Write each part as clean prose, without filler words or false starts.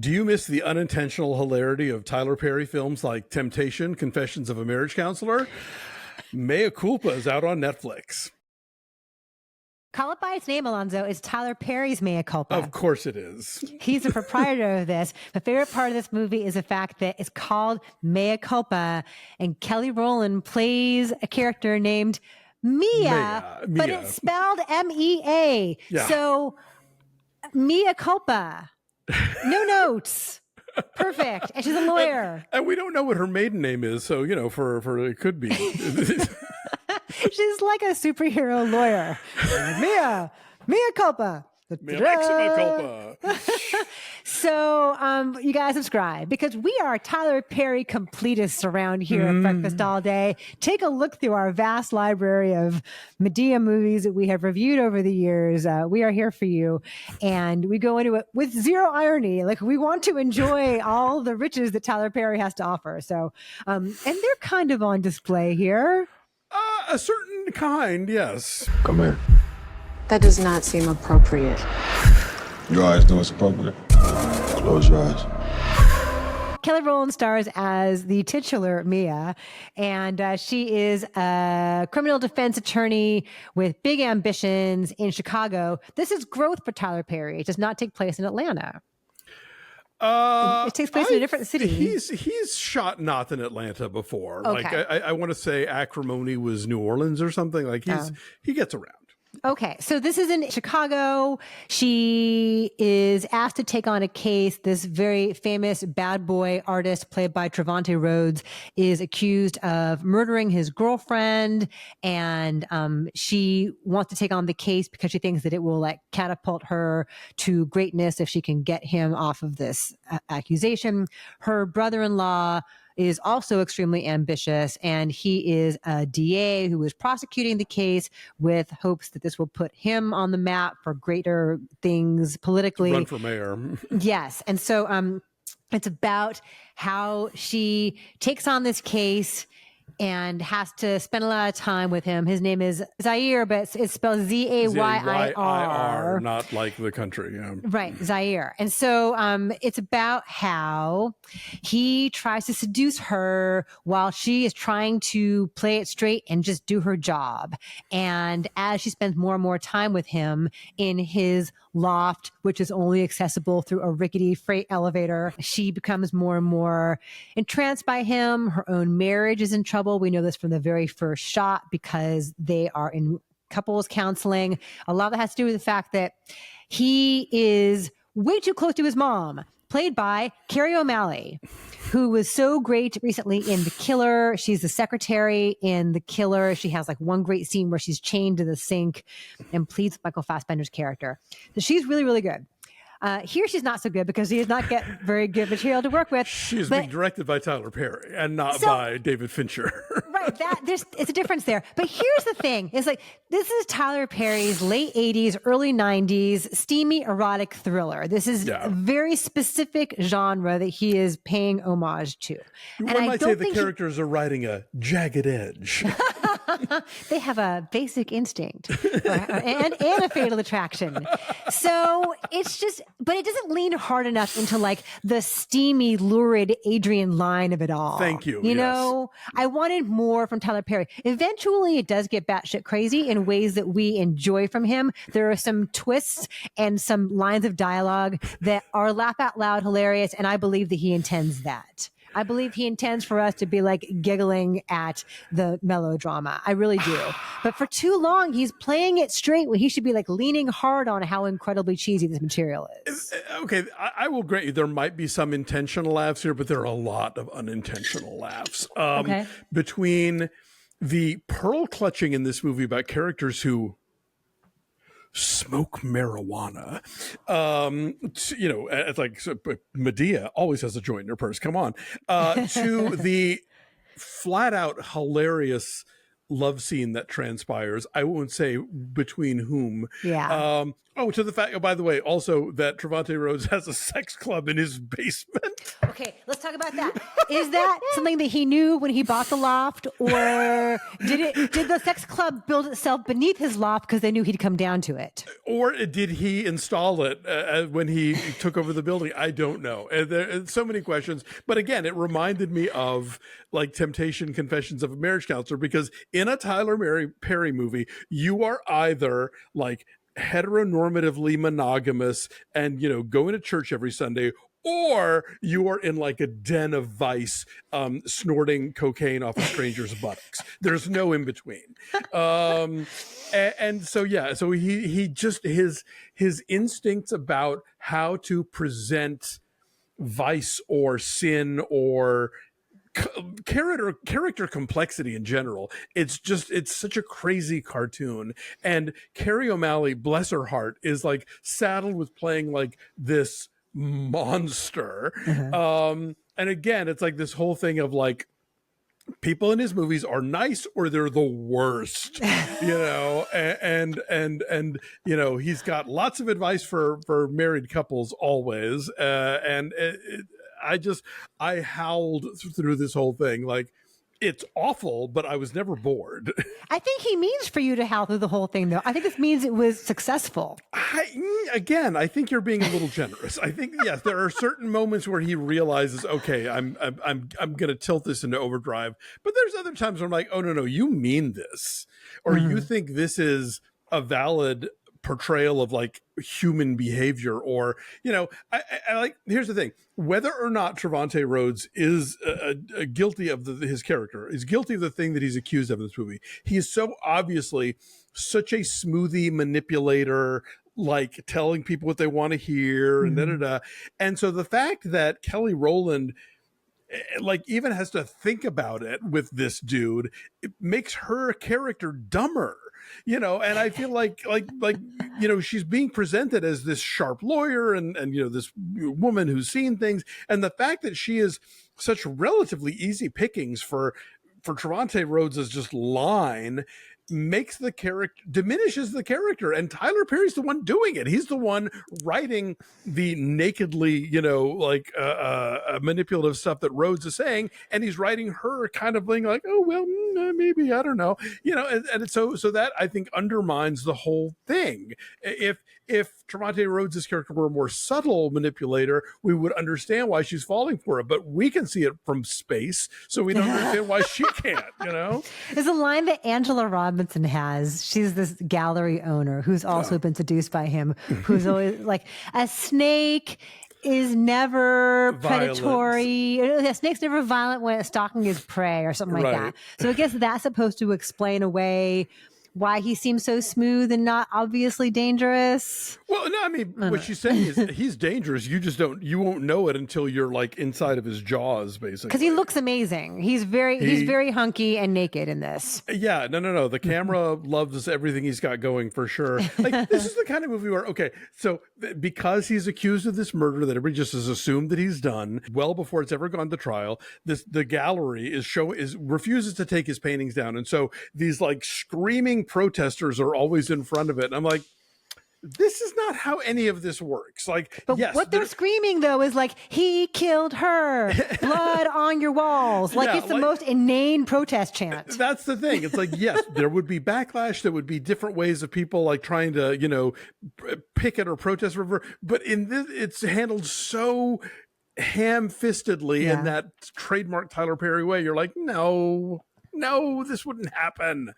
Do you miss the unintentional hilarity of Tyler Perry films like Temptation, Confessions of a Marriage Counselor? Mea Culpa is out on Netflix. Call it by its name, Alonso. It's Tyler Perry's Mea Culpa. Of course it is. He's the proprietor of this. My favorite part of this movie is the fact that it's called Mea Culpa, and Kelly Rowland plays a character named Mea. But it's spelled M-E-A. Yeah. So, Mea Culpa. No notes. Perfect. And she's a lawyer. And we don't know what her maiden name is, so, for it could be. She's like a superhero lawyer. Mea Culpa. Mea Culpa. So, you guys subscribe because we are Tyler Perry completists around here at Breakfast All Day. Take a look through our vast library of Medea movies that we have reviewed over the years. We are here for you, and we go into it with zero irony. Like, we want to enjoy all the riches that Tyler Perry has to offer. So, and they're kind of on display here. A certain kind, yes. Come here. That does not seem appropriate. Your eyes know it's appropriate. Close your eyes. Kelly Rowland stars as the titular Mea, and she is a criminal defense attorney with big ambitions in Chicago. This is growth for Tyler Perry. It does not take place in Atlanta. It takes place in a different city. He's shot not in Atlanta before. Okay. Like I want to say Acrimony was New Orleans or something. Like he gets around. Okay, so this is in Chicago. She is asked to take on a case. This very famous bad boy artist played by Trevante Rhodes is accused of murdering his girlfriend, and she wants to take on the case because she thinks that it will like catapult her to greatness if she can get him off of this accusation. Her brother-in-law is also extremely ambitious, and he is a DA who is prosecuting the case with hopes that this will put him on the map for greater things politically. Run for mayor. Yes. And so it's about how she takes on this case and has to spend a lot of time with him. His name is Zaire, but it's spelled Z-A-Y-I-R. Not like the country. Yeah. Right, Zaire. And so it's about how he tries to seduce her while she is trying to play it straight and just do her job. And as she spends more and more time with him in his loft, which is only accessible through a rickety freight elevator, she becomes more and more entranced by him. Her own marriage is in trouble. We know this from the very first shot because they are in couples counseling. A lot of that has to do with the fact that he is way too close to his mom, played by Kerry O'Malley, who was so great recently in The Killer. She's the secretary in The Killer. She has like one great scene where she's chained to the sink and pleads with Michael Fassbender's character. So she's really, really good. Here she's not so good because he does not get very good material to work with. She's being directed by Tyler Perry and not by David Fincher. Right. It's a difference there. But here's the thing. It's like, this is Tyler Perry's late 80s, early 90s steamy erotic thriller. This is a very specific genre that he is paying homage to. And I might say the characters are riding a jagged edge. They have a basic instinct and a fatal attraction. So it's just, but it doesn't lean hard enough into like the steamy, lurid Adrian line of it all. Thank you. You know, I wanted more from Tyler Perry. Eventually it does get batshit crazy in ways that we enjoy from him. There are some twists and some lines of dialogue that are laugh out loud hilarious. And I believe that he intends that. I believe he intends for us to be like giggling at the melodrama. I really do. But for too long, he's playing it straight when he should be like leaning hard on how incredibly cheesy this material is. Okay, I will grant you there might be some intentional laughs here, but there are a lot of unintentional laughs. Between the pearl clutching in this movie about characters who smoke marijuana, it's like Medea always has a joint in her purse, come on, to the flat out hilarious love scene that transpires. I won't say between whom. Yeah. To the fact, by the way, also that Trevante Rhodes has a sex club in his basement. Okay, let's talk about that. Is that something that he knew when he bought the loft, or did the sex club build itself beneath his loft because they knew he'd come down to it? Or did he install it when he took over the building? I don't know. There are so many questions. But again, it reminded me of like Temptation Confessions of a Marriage Counselor, because in a Tyler Perry movie, you are either like heteronormatively monogamous and, going to church every Sunday, or you are in like a den of vice, snorting cocaine off a stranger's buttocks. There's no in between. And so, yeah, so he just, his instincts about how to present vice or sin or character complexity in general, it's such a crazy cartoon. And Kerry O'Malley, bless her heart, is like saddled with playing like this monster. And again, it's like this whole thing of like, people in his movies are nice or they're the worst, and he's got lots of advice for married couples always. I howled through this whole thing. Like, it's awful, but I was never bored. I think he means for you to howl through the whole thing, though. I think this means it was successful. I think you're being a little generous. I think, yes, there are certain moments where he realizes, okay, I'm going to tilt this into overdrive. But there's other times where I'm like, oh, no, you mean this. Or you think this is a valid portrayal of like human behavior, or I like, here's the thing, whether or not Trevante Rhodes is guilty of his character is guilty of the thing that he's accused of in this movie, he is so obviously such a smoothie manipulator, like telling people what they want to hear and and so the fact that Kelly Rowland like even has to think about it with this dude, it makes her character dumber. And I feel like she's being presented as this sharp lawyer and this woman who's seen things, and the fact that she is such relatively easy pickings for Trevante Rhodes' just line makes the character, diminishes the character. And Tyler Perry's the one doing it. He's the one writing the nakedly, manipulative stuff that Rhodes is saying. And he's writing her kind of being like, oh, well, maybe, I don't know, and so that I think undermines the whole thing. If Trevante Rhodes' character were a more subtle manipulator, we would understand why she's falling for it. But we can see it from space, so we don't understand why she can't, There's a line that Angela Robinson has. She's this gallery owner who's also been seduced by him, who's always like, a snake is never predatory. A snake's never violent when it's stalking his prey or something like that. So I guess that's supposed to explain away why he seems so smooth and not obviously dangerous. Well, no, I mean, what she's saying is he's dangerous. You won't know it until you're like inside of his jaws, basically. Because he looks amazing. He's very hunky and naked in this. Yeah, no. The camera loves everything he's got going for sure. Like, this is the kind of movie where, okay, so because he's accused of this murder that everybody just has assumed that he's done well before it's ever gone to trial, the gallery refuses to take his paintings down. And so these like screaming protesters are always in front of it, and I'm like, this is not how any of this works. Like, but yes, what they're screaming though is like, he killed her, blood on your walls. Like, it's the most inane protest chant. That's the thing. It's like, yes, there would be backlash. There would be different ways of people like trying to, picket or protest, but in this, it's handled so ham-fistedly in that trademark Tyler Perry way. You're like, no, this wouldn't happen.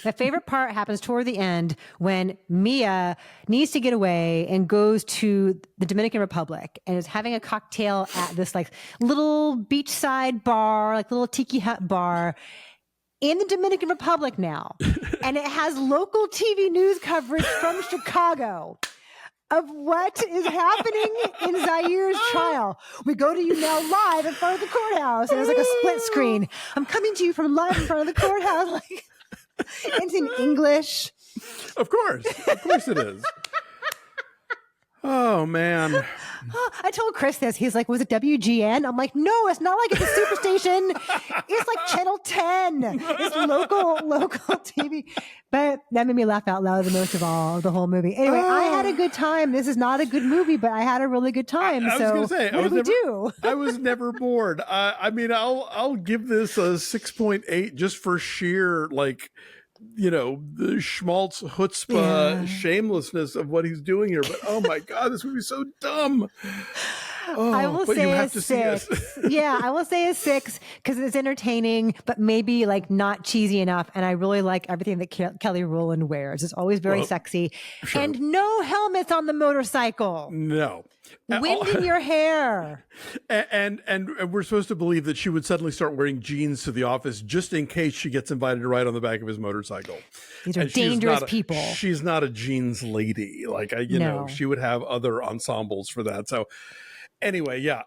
My favorite part happens toward the end when Mia needs to get away and goes to the Dominican Republic and is having a cocktail at this like little beachside bar, like little tiki hut bar in the Dominican Republic now. And it has local TV news coverage from Chicago of what is happening in Zaire's trial. We go to you now live in front of the courthouse. And there's like a split screen. I'm coming to you from live in front of the courthouse. Like, it's in English. Of course it is. Oh man. I told Chris this. He's like, was it WGN? I'm like, no, it's not like it's a superstation. It's like Channel 10. It's local TV. But that made me laugh out loud the most of all, the whole movie. Anyway, I had a good time. This is not a good movie, but I had a really good time. I was so gonna say, what did we do? I was never bored. I mean, I'll give this a 6.8 just for sheer, like, you know, the schmaltz chutzpah shamelessness of what he's doing here. But oh my God, this movie's so dumb. Oh, I will but say you a have to see it. 6. Yeah, I will say a 6 because it's entertaining, but maybe like not cheesy enough. And I really like everything that Kelly Rowland wears. It's always very sexy. Sure. And no helmets on the motorcycle. No. Wind in your hair. And we're supposed to believe that she would suddenly start wearing jeans to the office just in case she gets invited to ride on the back of his motorcycle. These are And she's dangerous not people. She's not a jeans lady. Like, you know, she would have other ensembles for that. So anyway, yeah,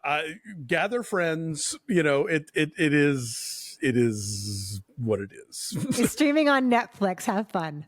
gather friends. You know, it is what it is. It's streaming on Netflix. Have fun.